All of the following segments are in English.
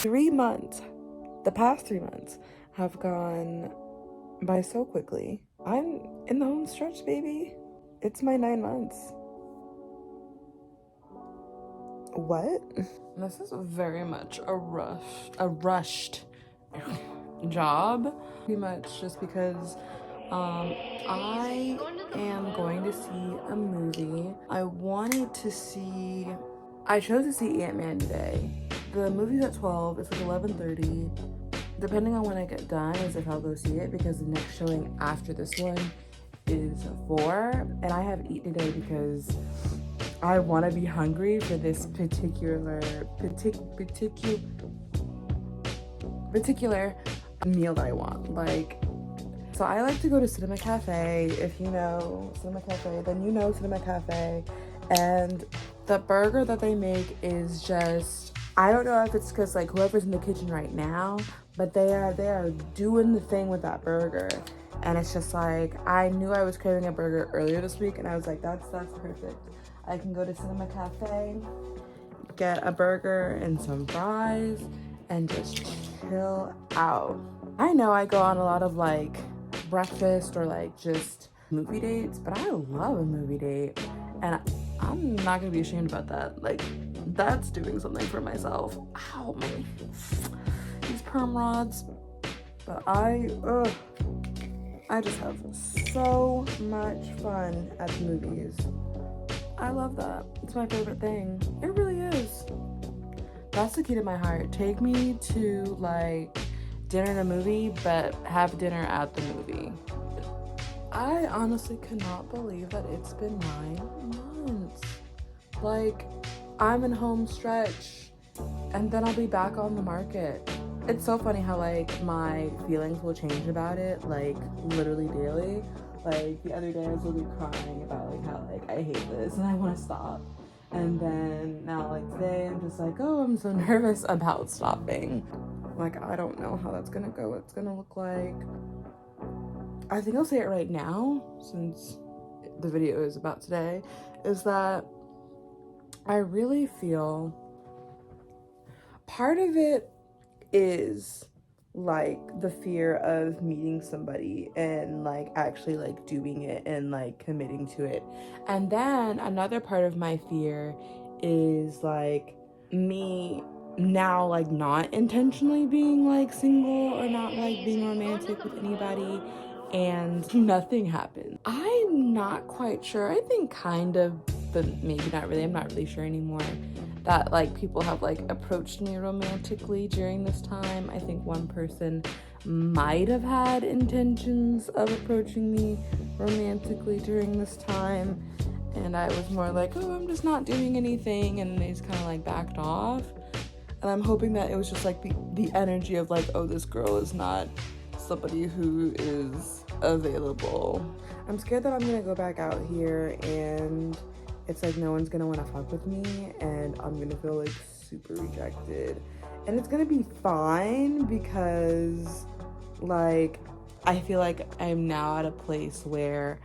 3 months, the past 3 months, have gone by so quickly. I'm in the home stretch, baby. It's my 9 months. What? This is very much a rushed job. Pretty much just because I am going to see a movie. I chose to see Ant-Man today. The movie's at 12, it's like 11:30. Depending on when I get done is if I'll go see it, because the next showing after this one is 4, and I haven't eaten today because I want to be hungry for this particular meal that I want. Like, so I like to go to Cinema Cafe. If you know Cinema Cafe, then you know Cinema Cafe. And the burger that they make is just, I don't know if it's because like whoever's in the kitchen right now, but they are doing the thing with that burger. And it's just like, I knew I was craving a burger earlier this week, and I was like, that's perfect. I can go to Cinema Cafe, get a burger and some fries, and just chill out. I know I go on a lot of like breakfast or like just movie dates, but I love a movie date, and I'm not gonna be ashamed about that. Like, that's doing something for myself. Ow, these perm rods. But I just have so much fun at the movies. I love that. It's my favorite thing. It really is. That's the key to my heart. Take me to like dinner and a movie, but have dinner at the movie. I honestly cannot believe that it's been 9 months. Like, I'm in home stretch, and then I'll be back on the market. It's so funny how like my feelings will change about it, like literally daily. Like the other day I was literally crying about like how like I hate this and I want to stop. And then now like today I'm just like, oh, I'm so nervous about stopping. Like, I don't know how that's gonna go, what it's gonna look like. I think I'll say it right now, since the video is about today, is that I really feel part of it is like the fear of meeting somebody and like actually like doing it and like committing to it. And then another part of my fear is like me now like not intentionally being like single or not like being romantic with anybody, and nothing happens. I'm not quite sure. I think kind of, but maybe not really. I'm not really sure anymore that like people have like approached me romantically during this time. I think one person might have had intentions of approaching me romantically during this time, and I was more like, oh, I'm just not doing anything, and they just kind of like backed off. And I'm hoping that it was just like the energy of like, oh, this girl is not somebody who is available. I'm scared that I'm gonna go back out here and it's like no one's gonna want to fuck with me, and I'm gonna feel like super rejected. And it's gonna be fine because like I feel like I'm now at a place where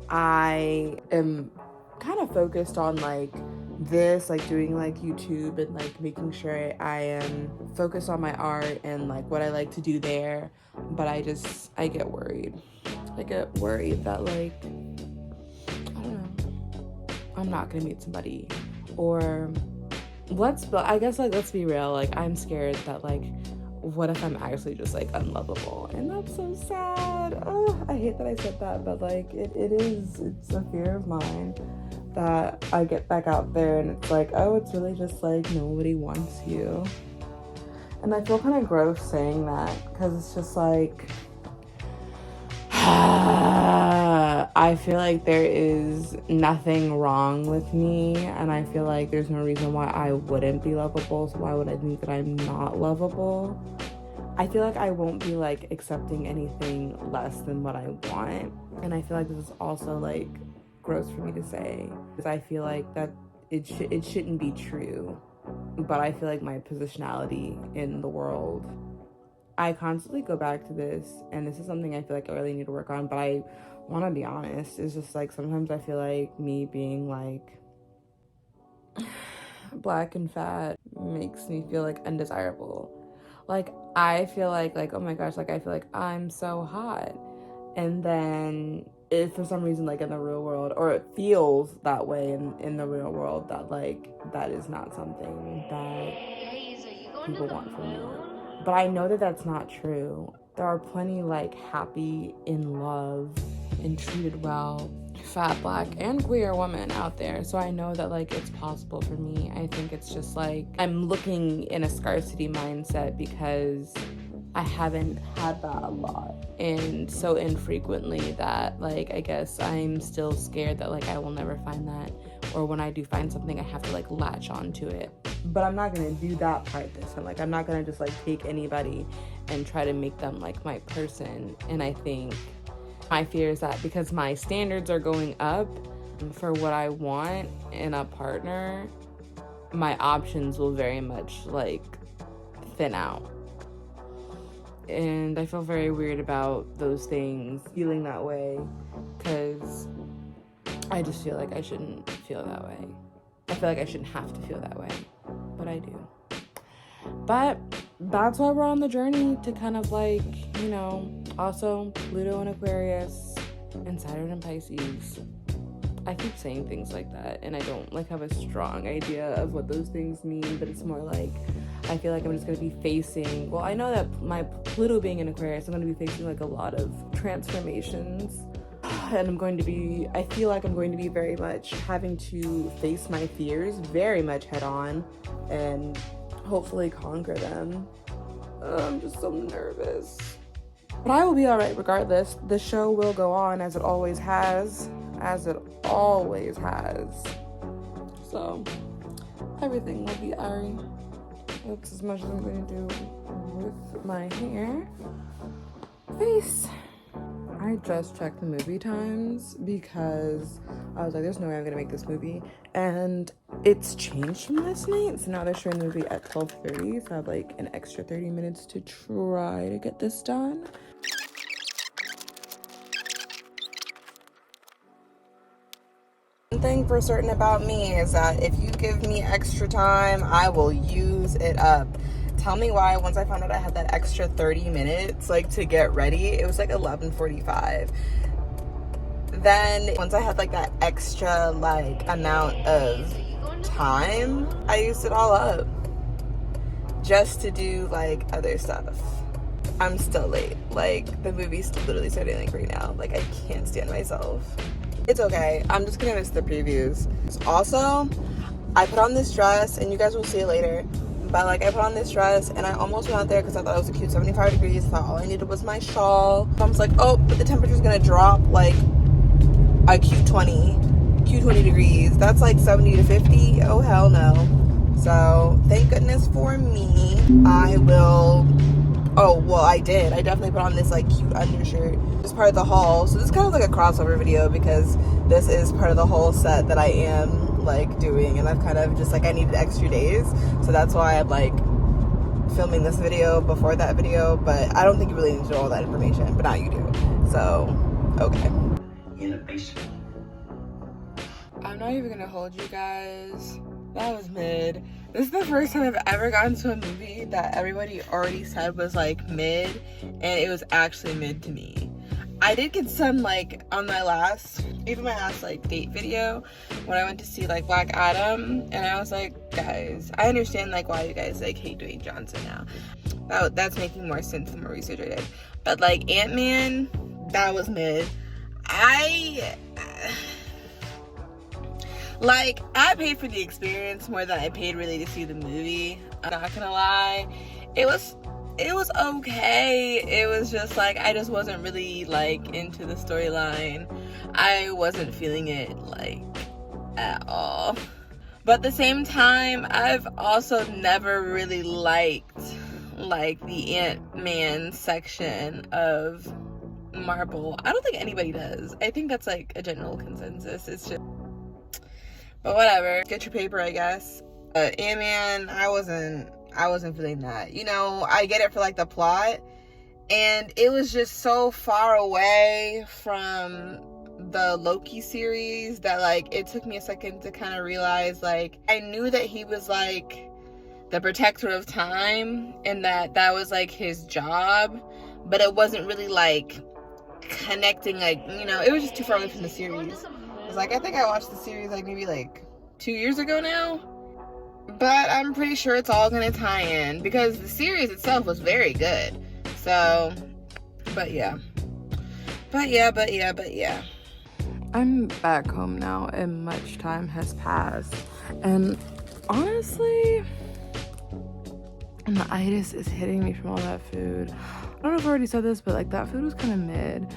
I am kind of focused on like this, like doing like YouTube and like making sure I am focused on my art and like what I like to do there. But I get worried. I get worried that like, I don't know, I'm not gonna meet somebody, or let's be real, like I'm scared that like, what if I'm actually just like unlovable? And that's so sad. Oh, I hate that I said that, but like it's a fear of mine that I get back out there and it's like, oh, it's really just like nobody wants you. And I feel kind of gross saying that, because it's just like I feel like there is nothing wrong with me, and I feel like there's no reason why I wouldn't be lovable, so why would I think that I'm not lovable? I feel like I won't be like accepting anything less than what I want, and I feel like this is also like gross for me to say, because I feel like that it shouldn't be true, but I feel like my positionality in the world, I constantly go back to this, and this is something I feel like I really need to work on, but I want to be honest, it's just like sometimes I feel like me being like black and fat makes me feel like undesirable. Like I feel like oh my gosh, like I feel like I'm so hot. And then if for some reason like in the real world, or it feels that way in the real world, that like that is not something that people want from me. But I know that that's not true. There are plenty like happy, in love, and treated well fat, black, and queer women out there. So I know that like it's possible for me. I think it's just like I'm looking in a scarcity mindset because I haven't had that a lot and so infrequently that like I guess I'm still scared that like I will never find that, or when I do find something I have to like latch onto it. But I'm not gonna do that part this time. Like I'm not gonna just like take anybody and try to make them like my person. And I think my fear is that because my standards are going up for what I want in a partner, my options will very much like thin out. And I feel very weird about those things, feeling that way, because I just feel like I shouldn't feel that way. I feel like I shouldn't have to feel that way, but I do. But that's why we're on the journey to kind of like, you know, also Pluto and Aquarius and Saturn and Pisces. I keep saying things like that and I don't like have a strong idea of what those things mean, but it's more like I feel like I'm just going to be facing, well, I know that my Pluto being in Aquarius, I'm going to be facing like a lot of transformations. And I feel like I'm going to be very much having to face my fears very much head on and hopefully conquer them. I'm just so nervous. But I will be all right regardless. The show will go on as it always has. So everything will be alright. That's as much as I'm going to do with my hair. Face. I just checked the movie times because I was like, there's no way I'm gonna make this movie. And it's changed from last night. So now they're showing the movie at 12:30. So I have like an extra 30 minutes to try to get this done. One thing for certain about me is that if you give me extra time, I will use it up. Tell me why. Once I found out I had that extra 30 minutes like to get ready, it was like 11:45. Then once I had like that extra like amount of time, I used it all up just to do like other stuff. I'm still late. Like the movie's literally starting like right now. Like I can't stand myself. It's okay. I'm just gonna miss the previews. Also, I put on this dress and you guys will see it later. But like I put on this dress and I almost went out there because I thought it was a cute 75 degrees. I thought all I needed was my shawl. So I was like, oh, but the temperature's gonna drop like a cute 20 degrees. That's like 70 to 50. Oh hell no. So thank goodness for me. I did. I definitely put on this like cute undershirt. It's part of the haul. So this is kind of like a crossover video because this is part of the whole set that I am like doing, and I've kind of just like I needed extra days, so that's why I'm like filming this video before that video. But I don't think you really need to know all that information, but now you do. So okay. In a basement. I'm not even gonna hold you guys. That was mid. This is the first time I've ever gotten to a movie that everybody already said was like mid, and it was actually mid to me. I did get some like on my last like date video when I went to see like Black Adam, and I was like, guys, I understand like why you guys like hate Dwayne Johnson now. That's making more sense the more research I did. But like Ant-Man, that was mid. I paid for the experience more than I paid really to see the movie. I'm not gonna lie. It was okay. It was just like I just wasn't really like into the storyline. I wasn't feeling it like at all. But at the same time, I've also never really liked like the Ant-Man section of Marvel. I don't think anybody does. I think that's like a general consensus. It's just, but whatever. Get your paper, I guess. Ant-Man, I wasn't feeling that. You know, I get it for like the plot, and it was just so far away from the Loki series that like it took me a second to kind of realize, like, I knew that he was like the protector of time and that was like his job, but it wasn't really like connecting, like, you know, it was just too far away from the series. It's like, I think I watched the series like maybe like 2 years ago now, but I'm pretty sure it's all gonna tie in because the series itself was very good. So, but yeah. I'm back home now and much time has passed. And honestly, the itis is hitting me from all that food. I don't know if I already said this, but like that food was kind of mid.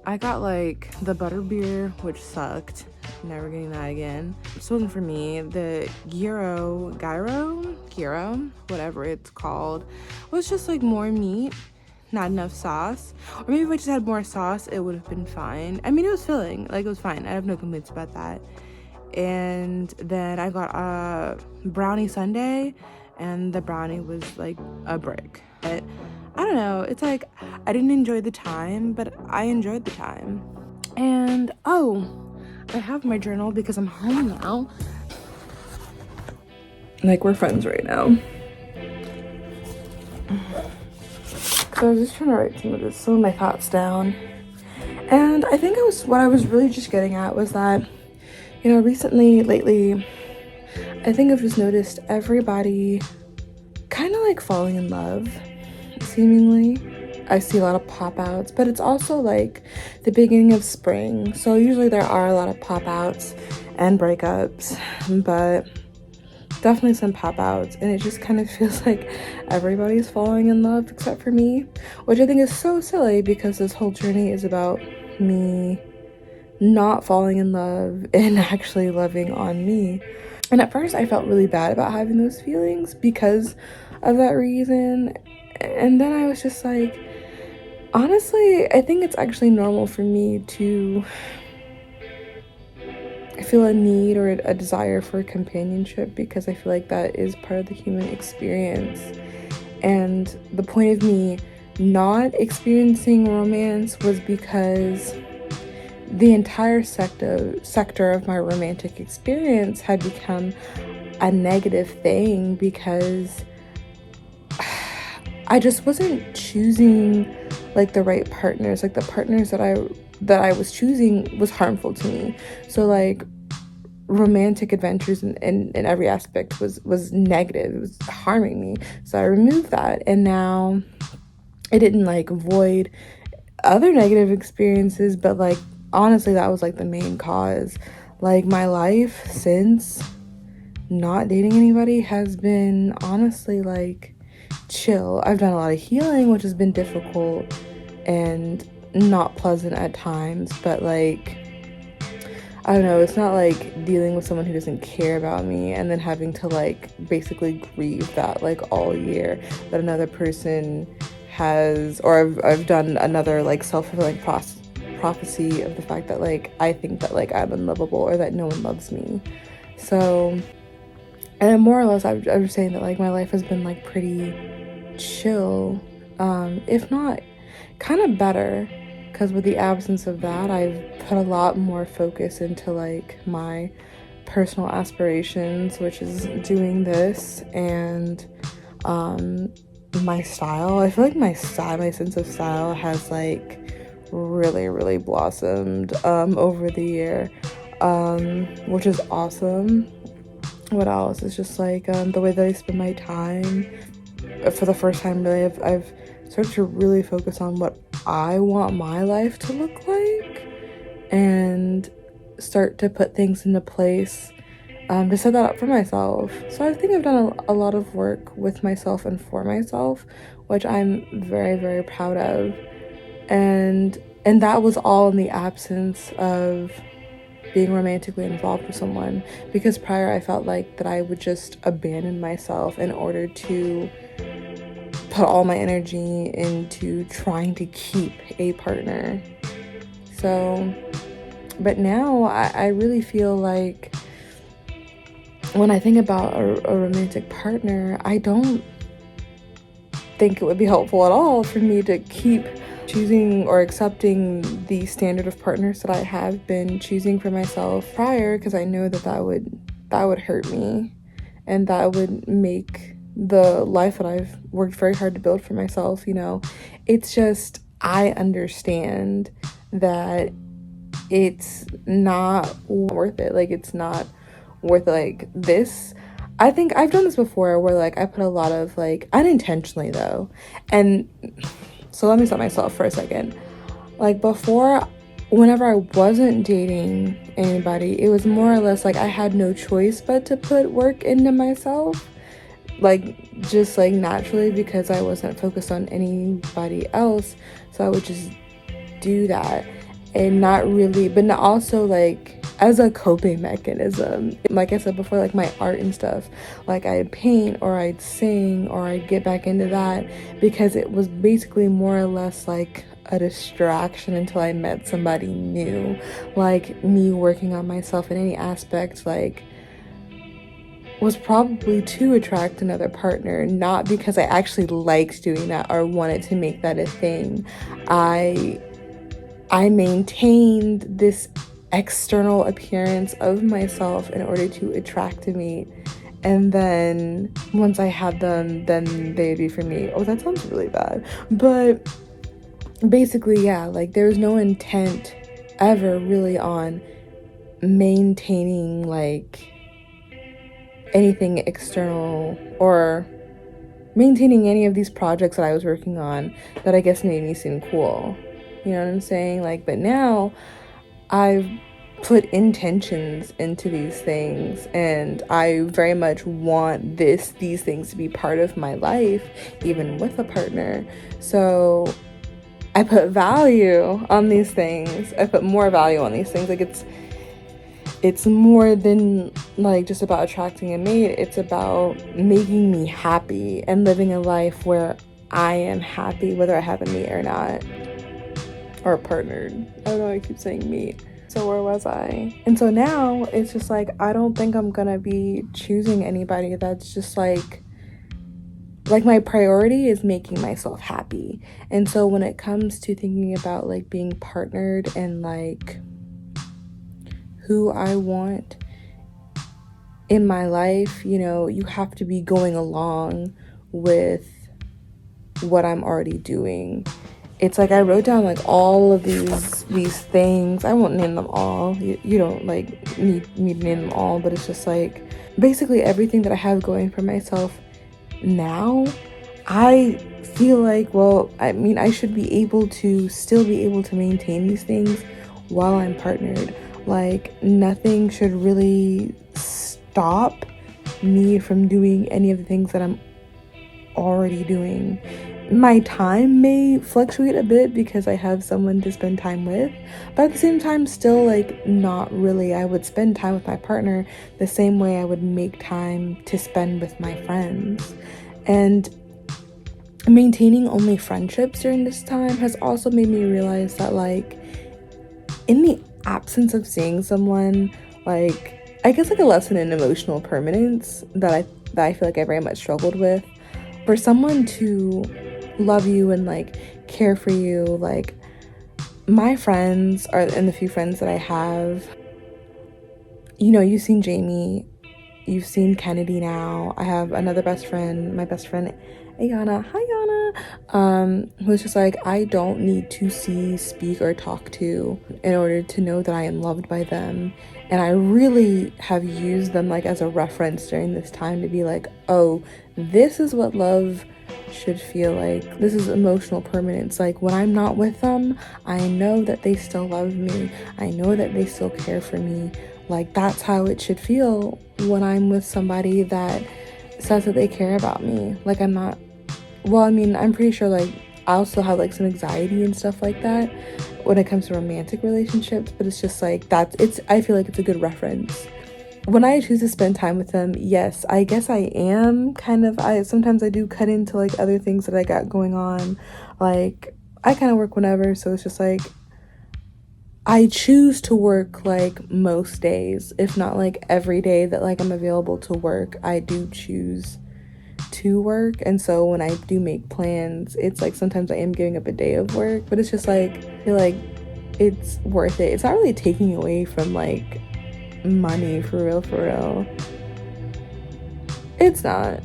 I got like the butter beer, which sucked. Never getting that again. This wasn't for me. The gyro, whatever it's called, was just like more meat, not enough sauce. Or maybe if I just had more sauce, it would have been fine. I mean, it was filling, like it was fine. I have no complaints about that. And then I got a brownie sundae, and the brownie was like a brick. But I don't know, it's like I didn't enjoy the time, but I enjoyed the time. And I have my journal because I'm home now. Like, we're friends right now. So I was just trying to write some of my thoughts down. And I think what I was really just getting at was that, you know, lately, I think I've just noticed everybody kind of like falling in love, seemingly. I see a lot of pop-outs, but it's also like the beginning of spring. So usually there are a lot of pop-outs and breakups, but definitely some pop-outs. And it just kind of feels like everybody's falling in love except for me, which I think is so silly because this whole journey is about me not falling in love and actually loving on me. And at first I felt really bad about having those feelings because of that reason. And then I was just like, honestly, I think it's actually normal for me to feel a need or a desire for companionship because I feel like that is part of the human experience. And the point of me not experiencing romance was because the entire sector of my romantic experience had become a negative thing because I just wasn't choosing like the right partners. Like the partners that I was choosing was harmful to me. So like romantic adventures in every aspect was negative. It was harming me. So I removed that, and now it didn't like avoid other negative experiences, but like honestly that was like the main cause. Like my life since not dating anybody has been honestly like chill. I've done a lot of healing, which has been difficult and not pleasant at times, but like I don't know, it's not like dealing with someone who doesn't care about me and then having to like basically grieve that like all year that another person has, or I've done another like self-fulfilling prophecy of the fact that like I think that like I'm unlovable or that no one loves me. So, and more or less I'm just saying that like my life has been like pretty chill, if not kind of better, because with the absence of that I've put a lot more focus into like my personal aspirations, which is doing this, and my style. I feel like my sense of style has like really blossomed over the year, which is awesome. What else? It's just like the way that I spend my time. For the first time really I've started to really focus on what I want my life to look like and start to put things into place to set that up for myself. So I think I've done a lot of work with myself and for myself, which I'm very proud of. And that was all in the absence of being romantically involved with someone, because prior I felt like that I would just abandon myself in order to put all my energy into trying to keep a partner. So, but now I really feel like when I think about a romantic partner, I don't think it would be helpful at all for me to keep choosing or accepting the standard of partners that I have been choosing for myself prior, because I know that would hurt me, and that would make the life that I've worked very hard to build for myself, it's just, I understand that it's not worth it. Like, it's not worth it. Like, this, I think I've done this before where like I put a lot of, like, unintentionally though, and so let me stop myself for a second. Like, before, whenever I wasn't dating anybody, it was more or less like I had no choice but to put work into myself, like, just like naturally, because I wasn't focused on anybody else. So I would just do that, and not really, but not also like as a coping mechanism. Like I said before, like my art and stuff, like I'd paint or I'd sing or I'd get back into that, because it was basically more or less like a distraction until I met somebody new. Like, me working on myself in any aspect, like, was probably to attract another partner, not because I actually liked doing that or wanted to make that a thing. I maintained this external appearance of myself in order to attract to me, and then once I had them, then they'd be for me. Oh, that sounds really bad, but basically, yeah, like, there's no intent ever really on maintaining like anything external or maintaining any of these projects that I was working on that I guess made me seem cool. You know what I'm saying? Like, but now I've put intentions into these things, and I very much want these things to be part of my life, even with a partner. So I put value on these things. I put more value on these things. Like, it's more than like just about attracting a mate. It's about making me happy and living a life where I am happy, whether I have a mate or not, or partnered. I don't know, I keep saying mate. So where was I? And so now it's just like, I don't think I'm gonna be choosing anybody that's just like my priority is making myself happy. And so when it comes to thinking about like being partnered and like who I want in my life, you have to be going along with what I'm already doing. It's like I wrote down like all of these things. I won't name them all. You don't like need me to name them all, but it's just like basically everything that I have going for myself now. I feel like, well, I mean, I should be able to still be able to maintain these things while I'm partnered. Like, nothing should really stop me from doing any of the things that I'm already doing. My time may fluctuate a bit because I have someone to spend time with, but at the same time, still, like, not really. I would spend time with my partner the same way I would make time to spend with my friends. And maintaining only friendships during this time has also made me realize that, like, in the absence of seeing someone, like, I guess like a lesson in emotional permanence that I feel like I very much struggled with. For someone to love you and like care for you, like, my friends are, and the few friends that I have, you've seen Jamie, you've seen Kennedy now. I have another best friend, my best friend Ayana. Hi, Ayana. Who's just like, I don't need to see, speak, or talk to in order to know that I am loved by them. And I really have used them like as a reference during this time to be like, oh, this is what love should feel like. This is emotional permanence. Like, when I'm not with them, I know that they still love me. I know that they still care for me. Like, that's how it should feel when I'm with somebody that says that they care about me. Like, I'm not, well, I mean, I'm pretty sure, like, I also have, like, some anxiety and stuff like that when it comes to romantic relationships, but it's just, like, I feel like it's a good reference. When I choose to spend time with them, yes, I guess I am kind of, sometimes I do cut into, like, other things that I got going on. Like, I kind of work whenever, so it's just, like, I choose to work, like, most days, if not, like, every day that, like, I'm available to work. I do choose to work, and so when I do make plans, it's like sometimes I am giving up a day of work, but it's just like I feel like it's worth it. It's not really taking away from like money, for real. It's not.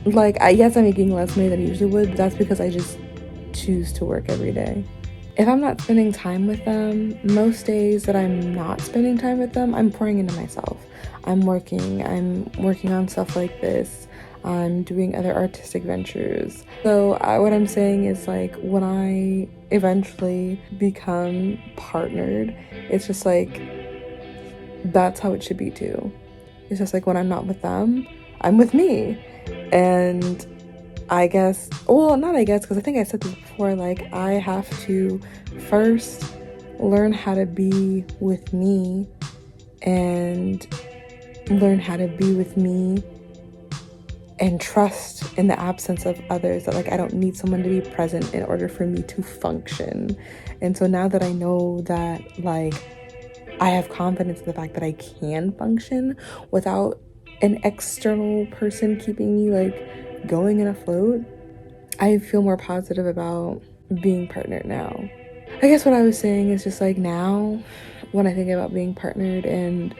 Like, yes, I'm making less money than I usually would, but that's because I just choose to work every day. If I'm not spending time with them, most days that I'm not spending time with them, I'm pouring into myself. I'm working on stuff like this. I'm doing other artistic ventures. So what I'm saying is, like, when I eventually become partnered, it's just like, that's how it should be too. It's just like, when I'm not with them, I'm with me. And I guess, well, not I guess, because I think I said this before, like, I have to first learn how to be with me and learn how to be with me and trust in the absence of others, that like I don't need someone to be present in order for me to function. And so now that I know that, like, I have confidence in the fact that I can function without an external person keeping me like going and afloat, I feel more positive about being partnered now. I guess what I was saying is just like, now when I think about being partnered and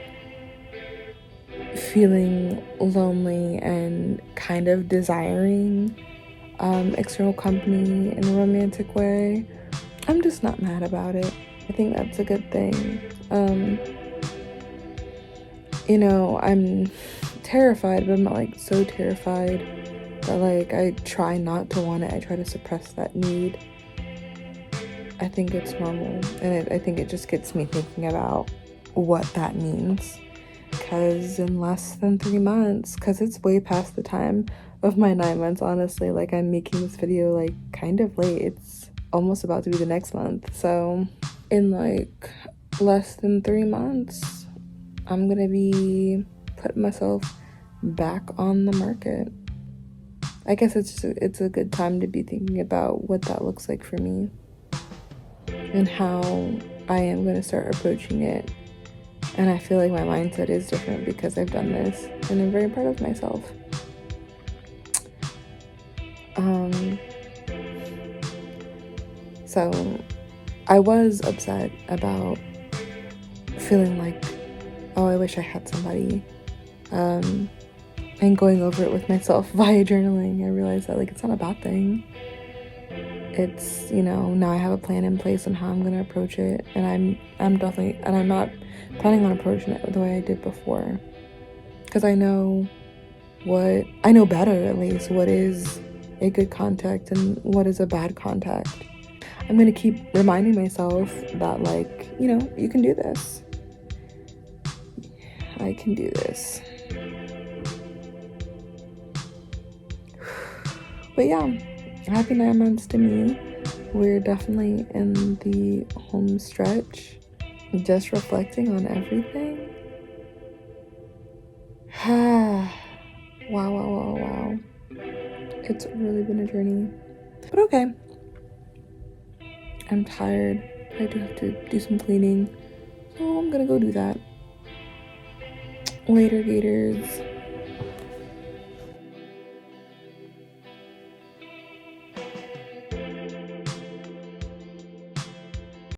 feeling lonely and kind of desiring external company in a romantic way, I'm just not mad about it. I think that's a good thing. You know, I'm terrified, but I'm not like so terrified that like I try not to want it. I try to suppress that need. I think it's normal, and I think it just gets me thinking about what that means, because in less than 3 months, because it's way past the time of my 9 months, honestly, like I'm making this video like kind of late. It's almost about to be the next month, so in like less than 3 months I'm gonna be putting myself back on the market. I guess it's a good time to be thinking about what that looks like for me and how I am going to start approaching it. And I feel like my mindset is different because I've done this, and I'm very proud of myself. So I was upset about feeling like, oh, I wish I had somebody, and going over it with myself via journaling. I realized that like it's not a bad thing. It's, you know, now I have a plan in place on how I'm going to approach it, and I'm definitely, and I'm not planning on approaching it the way I did before, because I know better, at least, what is a good contact and what is a bad contact. I'm going to keep reminding myself that, like, you know, you can do this. I can do this. But yeah, happy 9 months to me. We're definitely in the home stretch, just reflecting on everything. Wow. It's really been a journey. But okay. I'm tired. I do have to do some cleaning, so I'm gonna go do that. Later, Gators.